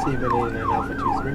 789 Alpha 23.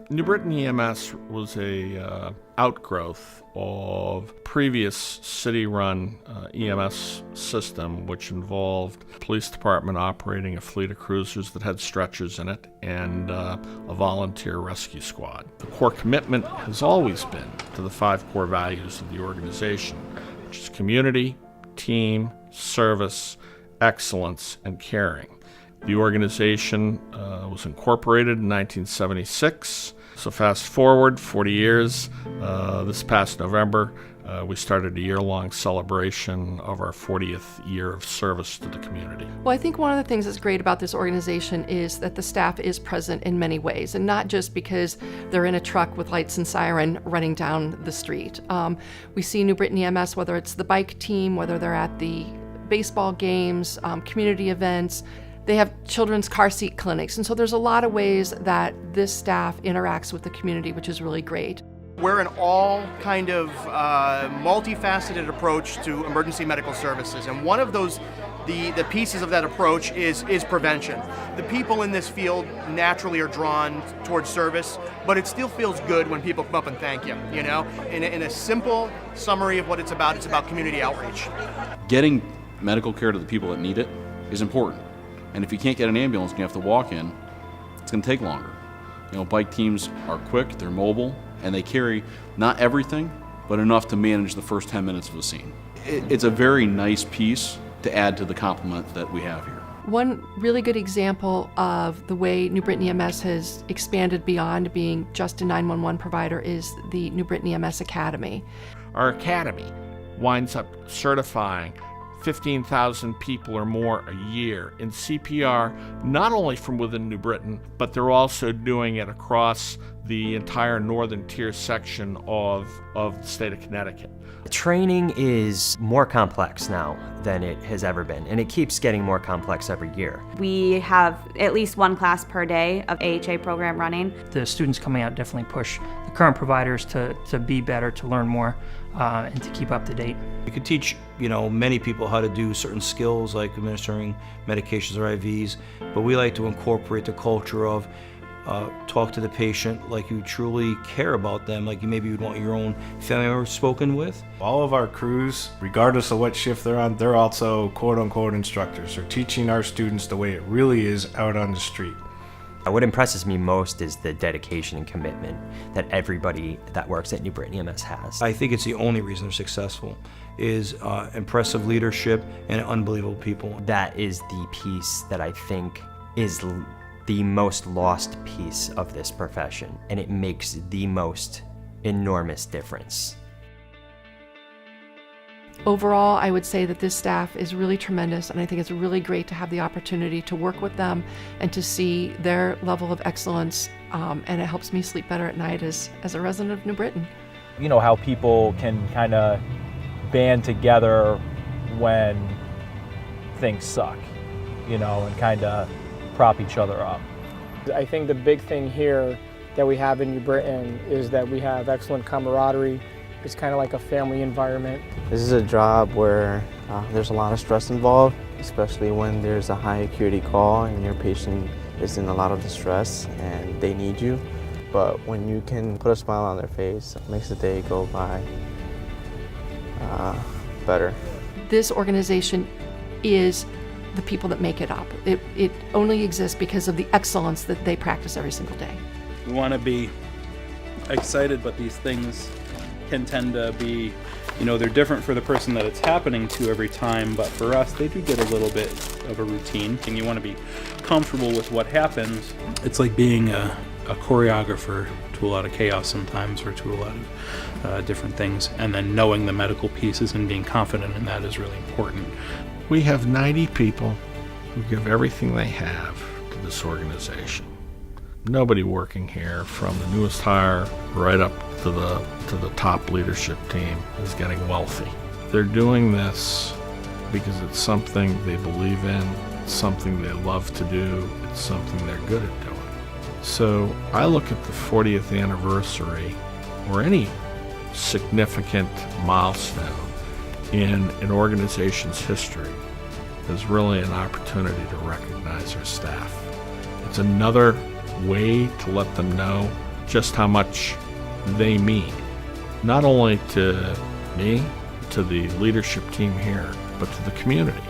New Britain EMS was a outgrowth of previous city-run EMS system, which involved police department operating a fleet of cruisers that had stretchers in it and a volunteer rescue squad. The core commitment has always been to the 5 core values of the organization, which is community, team, service, excellence, and caring. The organization was incorporated in 1976. So fast forward 40 years, this past November, we started a year-long celebration of our 40th year of service to the community. Well, I think one of the things that's great about this organization is that the staff is present in many ways, and not just because they're in a truck with lights and siren running down the street. We see New Britain EMS, whether it's the bike team, whether they're at the baseball games, community events. They have children's car seat clinics, and so there's a lot of ways that this staff interacts with the community, which is really great. We're an all kind of multifaceted approach to emergency medical services, and one of those, the pieces of that approach is prevention. The people in this field naturally are drawn towards service, but it still feels good when people come up and thank you, you know? In a simple summary of what it's about community outreach. Getting medical care to the people that need it is important. And if you can't get an ambulance and you have to walk in, it's going to take longer. You know, bike teams are quick, they're mobile, and they carry not everything, but enough to manage the first 10 minutes of the scene. It's a very nice piece to add to the complement that we have here. One really good example of the way New Britain EMS has expanded beyond being just a 911 provider is the New Britain EMS Academy. Our academy winds up certifying 15,000 people or more a year in CPR, not only from within New Britain, but they're also doing it across the entire northern tier section of the state of Connecticut. Training is more complex now than it has ever been, and it keeps getting more complex every year. We have at least one class per day of AHA program running. The students coming out definitely push the current providers to be better, to learn more, and to keep up to date. You could teach, many people how to do certain skills like administering medications or IVs, but we like to incorporate the culture of talk to the patient like you truly care about them, like you maybe would want your own family member spoken with. All of our crews, regardless of what shift they're on, they're also quote-unquote instructors. They're teaching our students the way it really is out on the street. What impresses me most is the dedication and commitment that everybody that works at New Britain EMS has. I think it's the only reason they're successful, is impressive leadership and unbelievable people. That is the piece that I think is the most lost piece of this profession, and it makes the most enormous difference. Overall, I would say that this staff is really tremendous, and I think it's really great to have the opportunity to work with them and to see their level of excellence, and it helps me sleep better at night as a resident of New Britain. You know how people can kind of band together when things suck, and kind of prop each other up. I think the big thing here that we have in New Britain is that we have excellent camaraderie. It's kind of like a family environment. This is a job where there's a lot of stress involved, especially when there's a high acuity call and your patient is in a lot of distress and they need you. But when you can put a smile on their face, it makes the day go by better. This organization is the people that make it up. It only exists because of the excellence that they practice every single day. We want to be excited, but these things can tend to be, they're different for the person that it's happening to every time, but for us, they do get a little bit of a routine, and you want to be comfortable with what happens. It's like being a choreographer to a lot of chaos sometimes, or to a lot of different things, and then knowing the medical pieces and being confident in that is really important. We have 90 people who give everything they have to this organization. Nobody working here, from the newest hire right up to the top leadership team, is getting wealthy. They're doing this because it's something they believe in, it's something they love to do, it's something they're good at doing. So I look at the 40th anniversary or any significant milestone in an organization's history as really an opportunity to recognize our staff. It's another way to let them know just how much they mean, not only to me, to the leadership team here, but to the community.